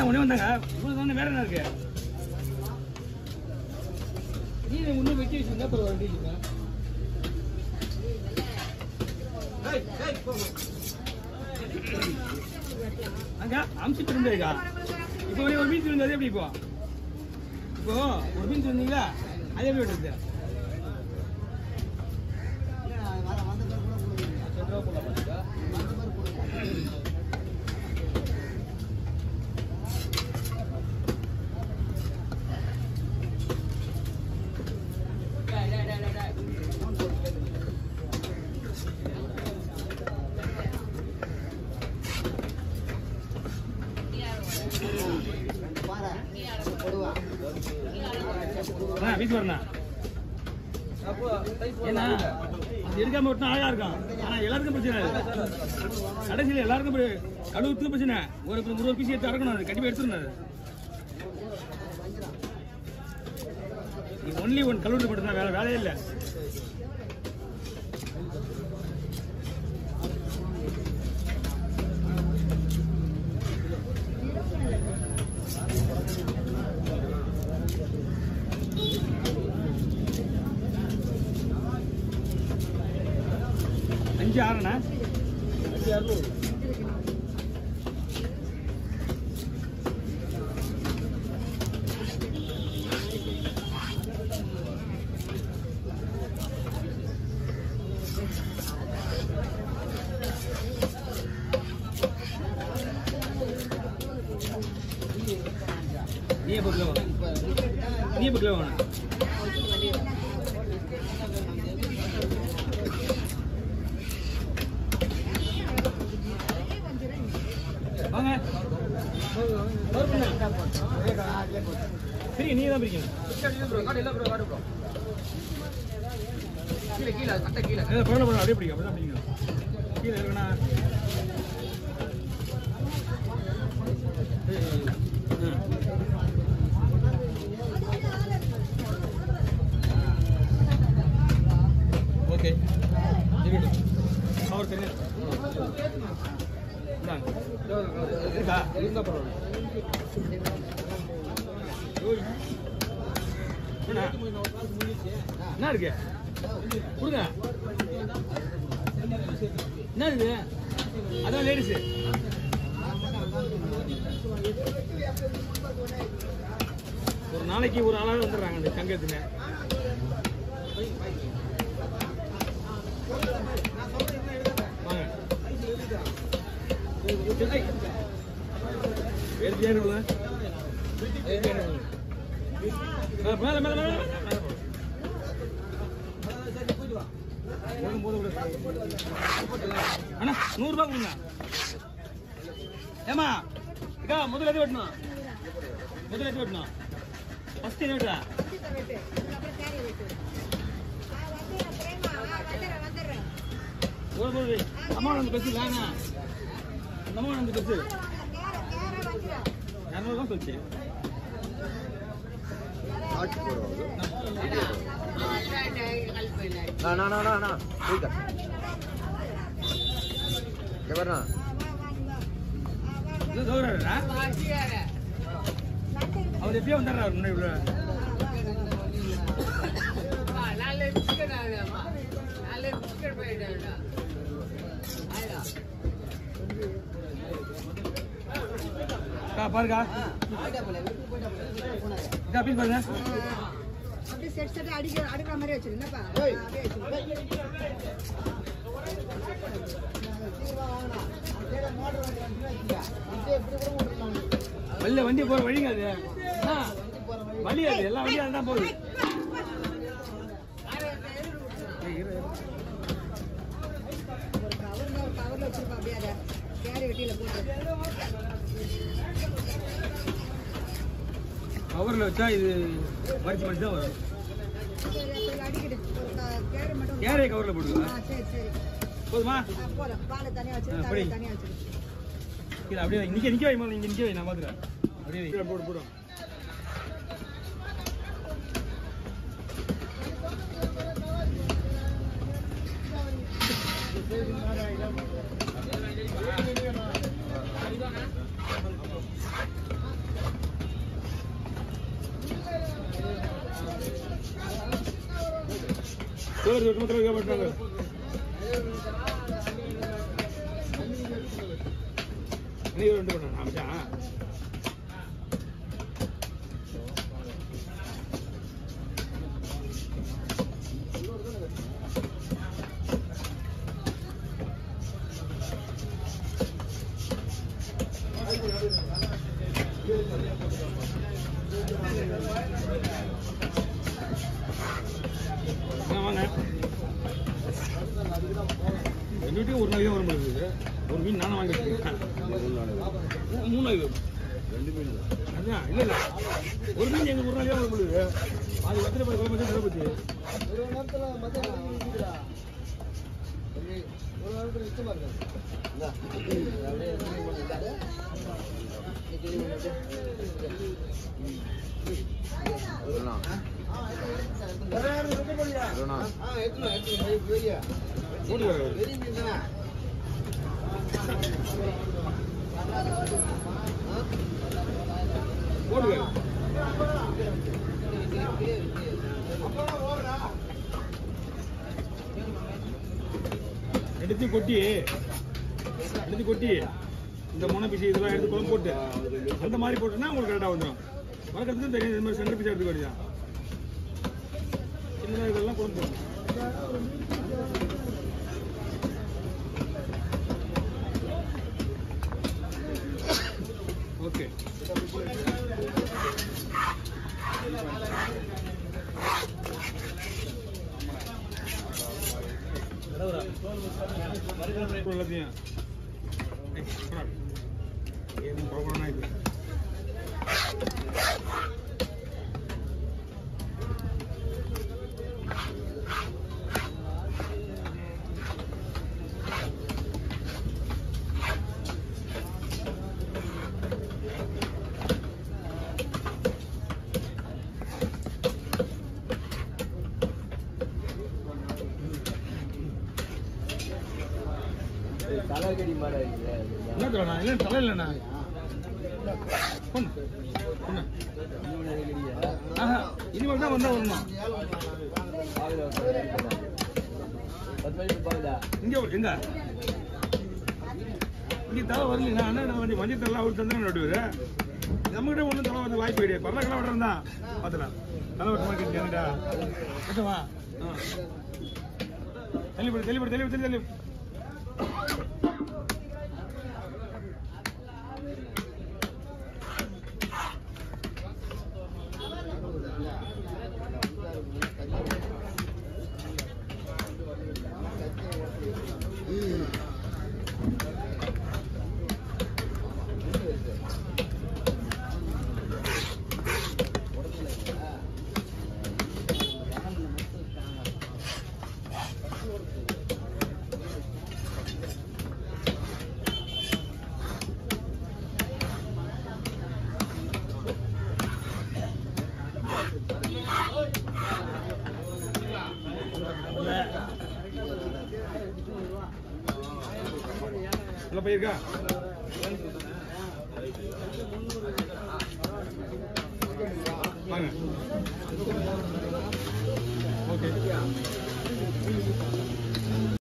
அதான் ஒண்ணே வந்தாங்க. இவ்வளவு தானே வேற என்ன இருக்கு? நீ இன்னும் வெட்டி வச்சிருந்தா அப்புறம் வண்டிங்க. அங்க அம்சிட்டு இருந்தேக்கா. இப்போ ஒரு மீன் இருந்தது எப்படி இப்போ? இப்போ ஒரு மீன் இருந்தீங்களா? அதே எப்படி விட்டுருது? வீட்டு வரணும். ஏன்னா அது எடுக்காம விட்டா அழகா இருக்கும். ஆனா எல்லாருக்கும் பிரச்சனை. கடைசியில் எல்லாருக்கும் கழுவுக்கு பிரச்சனை. ஒரு பீஸ் எடுத்து அறக்கணும். அது கண்டிப்பா எடுத்துருந்தாரு. ஒன்லி ஒன் கல்லூரி மட்டும்தான், வேற வேலையே இல்லை. அஞ்சு ஆறுண்ணா 5,600. நீ எப்போ வேணும்? வாங்க சரி, நீ தான் பிரிக்கணும். அப்படியே பிடிக்கும். அப்படிதான் பிடிக்கணும். கீழே இருக்குண்ணா. ஓகே அவர் தெரியும். இருக்கா? இருந்தா பரவாயில்ல. என்ன இருக்கு? கொடுங்க. என்ன இருக்கு? அதான் லேடிஸு. ஒரு நாளைக்கு ஒரு ஆளாக வந்துடுறாங்க அந்த சங்கத்துக்கு. வாங்க அண்ணா 100 ரூபாய் கொடுங்க. ஏமா அக்கா முதல்ல எது வெட்டணும்? ஃபர்ஸ்ட் எது வெட்டா? அம்மா வந்து பெருசு வேணா. நம்ம வந்து பெருசு 200 தான் சொல்லிச்சு. அவர் எப்படியோ வந்துடுறாரு முன்னாடி. பாருங்க பாருங்க அப்படியே செட் அடுக்கிற மாதிரி வச்சிருந்தப்பா. வழியில வண்டி போற வழிங்க அது. வழி அது எல்லா வண்டியும் அதுதான் போகுது. கவர்ல வச்சிருப்பா. அப்படியே அதை கேரி வெட்டியில போட்டு கவர்ல வச்சா இது மடிச்சு மடிச்சு தான் வரும். கேரையை கவர்ல போடுவா. போதுமா? பாலை தனியா வச்சு தனியா வச்சு இது அப்படியே நிக்க வை. இங்க நிக்க வை, நான் பாத்துறேன். அப்படியே போடும். கேட்பாங்க. நீ 2 பண்ண ஆமாச்சா? வாங்க எங்க வீட்டுக்கு ஒரு நாளைக்கு வர முடியுது. ஒரு மீன் நானும் வாங்கி வச்சுருக்கேன். 3 நாளைக்கு 2 மீன் அதான் இல்லை இல்லை ஒரு மீன் எங்களுக்கு ஒரு நாளைக்கு வர முடியுது. அது வந்து குழம்பு சிறப்புச்சு. ஒரு நேரத்தில் மத்தியானம் ஒரு நேரத்தில் இஷ்டமா இருக்காது. எடுத்து கொட்டி இந்த முனை பீஸ் இதெல்லாம் எடுத்து குழம்பு போட்டு அந்த மாதிரி போட்டோன்னா உங்களுக்கு கரெக்டாக வந்துடும். வழக்கத்துக்கு தெரியும் இந்த மாதிரி சென்டர் பீஸ் எடுத்து வேண்டியதான். சின்னதாக இதெல்லாம் குழம்பு போடணும். ஓகே எல்லாத்தையும் ஏன் ப்ராப்ளம்னா இது தலைகடி மாடா இருக்குது. என்ன தரண்ணா? இல்லை தலை இல்லைண்ணா. இனிமேல் தான் வந்தா வரணும். இங்கே எங்க இங்கே தலை வரலண்ணா. அண்ணா கொஞ்சம் மஞ்சள் தலை அவர் தந்தா நடுவாரு. நம்மகிட்ட ஒன்றும் தலை வந்து வாய்ப்பு கிடையாது. பரவாயில்ல வெட்டுறதா பார்த்துலாம் தலை வெட்ட மாதிரி கேட்டா ஓகேவா? தெளிவு உள்ள போயிருக்கா? வாங்க. ஓகே